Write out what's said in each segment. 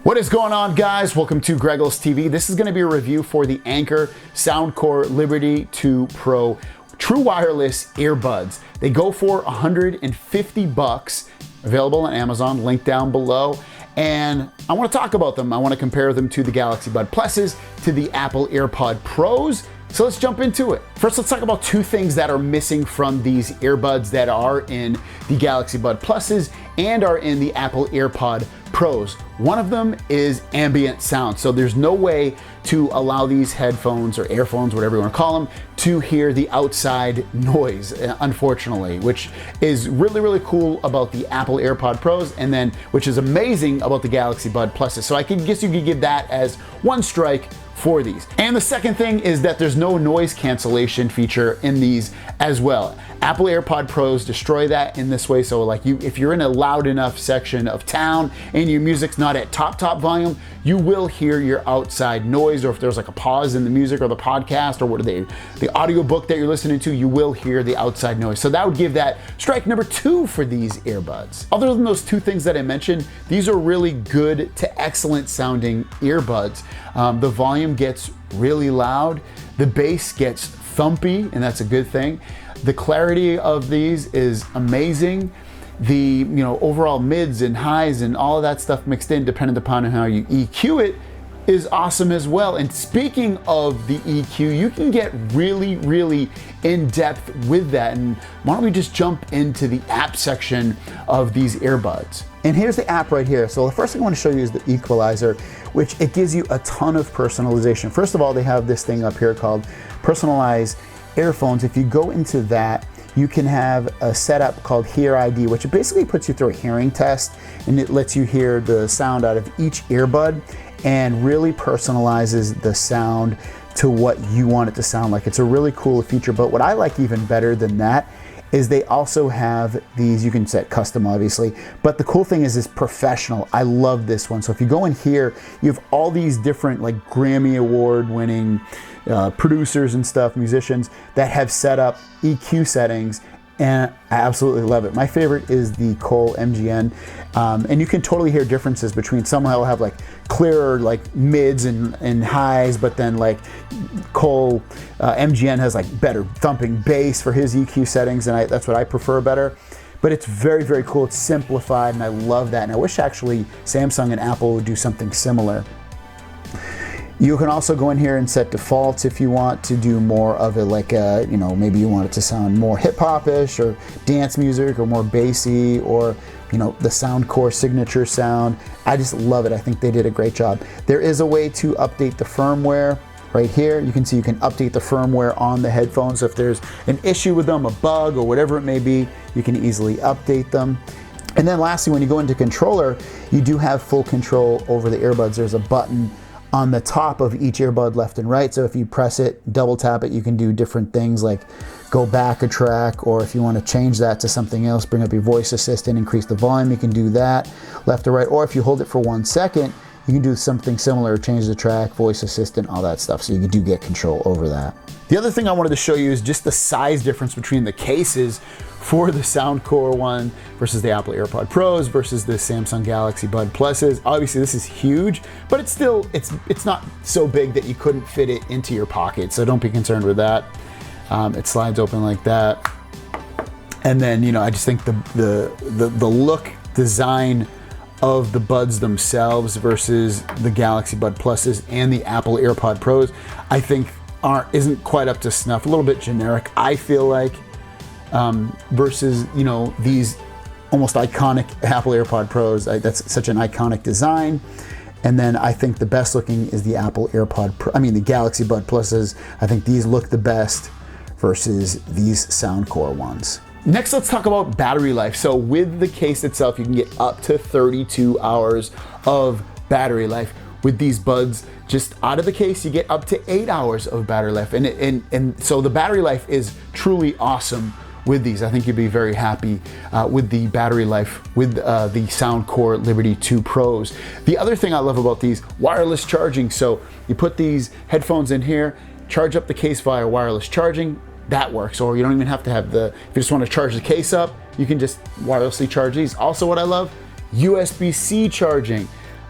What is going on, guys? Welcome to Greggles TV. This is going to be a review for the Anker Soundcore Liberty 2 Pro true wireless earbuds. They go for $150, available on Amazon, link down below. And I want to talk about them. I want to compare them to the Galaxy Bud Pluses, to the Apple AirPod Pros. So let's jump into it. First, let's talk about two things that are missing from these earbuds that are in the Galaxy Bud Pluses and are in the Apple AirPod Pros. One of them is ambient sound. So there's no way to allow these headphones or earphones, whatever you want to call them, to hear the outside noise, unfortunately, which is really, really cool about the Apple AirPod Pros, and then which is amazing about the Galaxy Bud Pluses. So I guess you could give that as one strike for these. And the second thing is that there's no noise cancellation feature in these as well. Apple AirPod Pros destroy that in this way. So like if you're in a loud enough section of town and your music's not at top volume, you will hear your outside noise, or if there's like a pause in the music or the podcast or the audiobook that you're listening to, you will hear the outside noise. So that would give that strike number 2 for these earbuds. Other than those two things that I mentioned, these are really good to excellent sounding earbuds. The volume gets really loud, the bass gets thumpy, and that's a good thing. The clarity of these is amazing. The overall mids and highs and all of that stuff mixed in, depending upon how you EQ it, is awesome as well. And speaking of the EQ, you can get really, really in depth with that. And why don't we just jump into the app section of these earbuds? And here's the app right here. So the first thing I want to show you is the equalizer, which it gives you a ton of personalization. First of all, they have this thing up here called Personalize Earphones. If you go into that, you can have a setup called Hear ID, which basically puts you through a hearing test, and it lets you hear the sound out of each earbud and really personalizes the sound to what you want it to sound like. It's a really cool feature, but what I like even better than that is they also have these, you can set custom obviously, but the cool thing is it's professional. I love this one. So if you go in here, you have all these different like Grammy Award winning producers and stuff, musicians that have set up EQ settings, and I absolutely love it. My favorite is the Cole MGN, and you can totally hear differences between some will have like clearer like mids and highs, but then like Cole MGN has like better thumping bass for his EQ settings, and that's what I prefer better. But it's very, very cool. It's simplified, and I love that. And I wish actually Samsung and Apple would do something similar. You can also go in here and set defaults if you want to do more of it, like maybe you want it to sound more hip-hop-ish or dance music or more bassy, or the Soundcore signature sound. I just love it. I think they did a great job. There is a way to update the firmware right here. You can see you can update the firmware on the headphones. So if there's an issue with them, a bug or whatever it may be, you can easily update them. And then lastly, when you go into controller, you do have full control over the earbuds. There's a button on the top of each earbud left and right. So if you press it, double tap it, you can do different things like go back a track, or if you want to change that to something else, bring up your voice assistant, increase the volume, you can do that left or right. Or if you hold it for 1 second, you can do something similar, change the track, voice assistant, all that stuff. So you do get control over that. The other thing I wanted to show you is just the size difference between the cases for the Soundcore one versus the Apple AirPod Pros versus the Samsung Galaxy Bud Pluses. Obviously this is huge, but it's still, it's not so big that you couldn't fit it into your pocket. So don't be concerned with that. It slides open like that. And then, I just think the look, design of the buds themselves versus the Galaxy Bud Pluses and the Apple AirPod Pros, I think isn't quite up to snuff. A little bit generic, I feel like, versus these almost iconic Apple AirPod Pros. That's such an iconic design. And then I think the best looking is the Apple AirPod Pro. The Galaxy Bud Pluses. I think these look the best versus these Soundcore ones. Next, let's talk about battery life. So with the case itself, you can get up to 32 hours of battery life. With these buds, just out of the case, you get up to 8 hours of battery life. And so the battery life is truly awesome with these. I think you'd be very happy with the battery life with the Soundcore Liberty 2 Pros. The other thing I love about these, wireless charging. So you put these headphones in here, charge up the case via wireless charging. That works. Or you don't even have to have if you just want to charge the case up, you can just wirelessly charge these. Also what I love, USB-C charging.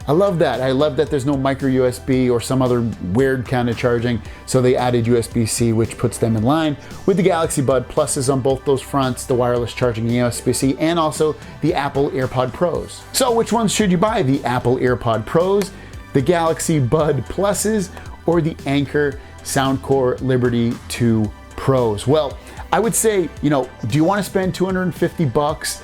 I love that. I love that there's no micro USB or some other weird kind of charging. So they added USB-C, which puts them in line with the Galaxy Bud Pluses on both those fronts, the wireless charging USB-C, and also the Apple AirPod Pros. So which ones should you buy? The Apple AirPod Pros, the Galaxy Bud Pluses, or the Anker Soundcore Liberty 2 Pros? Well, I would say, you know, do you want to spend 250 bucks?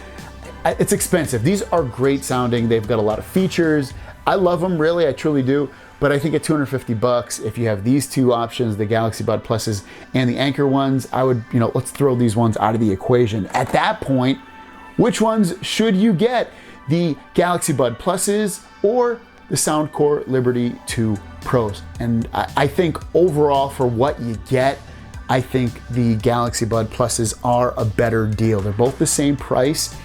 It's expensive. These are great sounding. They've got a lot of features. I love them, really, I truly do. But I think at 250 bucks, if you have these two options, the Galaxy Bud Pluses and the Anker ones, I would, you know, let's throw these ones out of the equation. At that point, which ones should you get? The Galaxy Bud Pluses or the Soundcore Liberty 2 Pros? And I think overall, for what you get, I think the Galaxy Bud Pluses are a better deal. They're both the same price.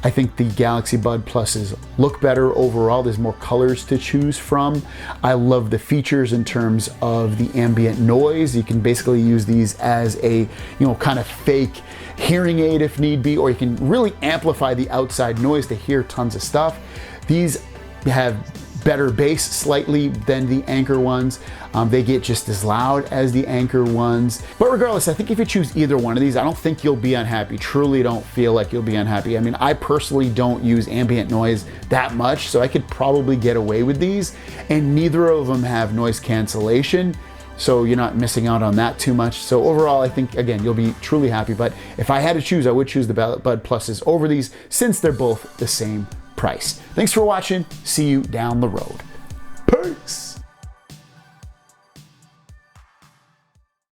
I think the Galaxy Bud Pluses look better overall. There's more colors to choose from. I love the features in terms of the ambient noise. You can basically use these as a, you know, kind of fake hearing aid if need be, or you can really amplify the outside noise to hear tons of stuff. These have better bass slightly than the Anker ones. They get just as loud as the Anker ones. But regardless, I think if you choose either one of these, I don't think you'll be unhappy. Truly don't feel like you'll be unhappy. I mean, I personally don't use ambient noise that much, so I could probably get away with these. And neither of them have noise cancellation, so you're not missing out on that too much. So overall, I think, again, you'll be truly happy. But if I had to choose, I would choose the Bud Pluses over these, since they're both the same price. Thanks for watching. See you down the road. Peace.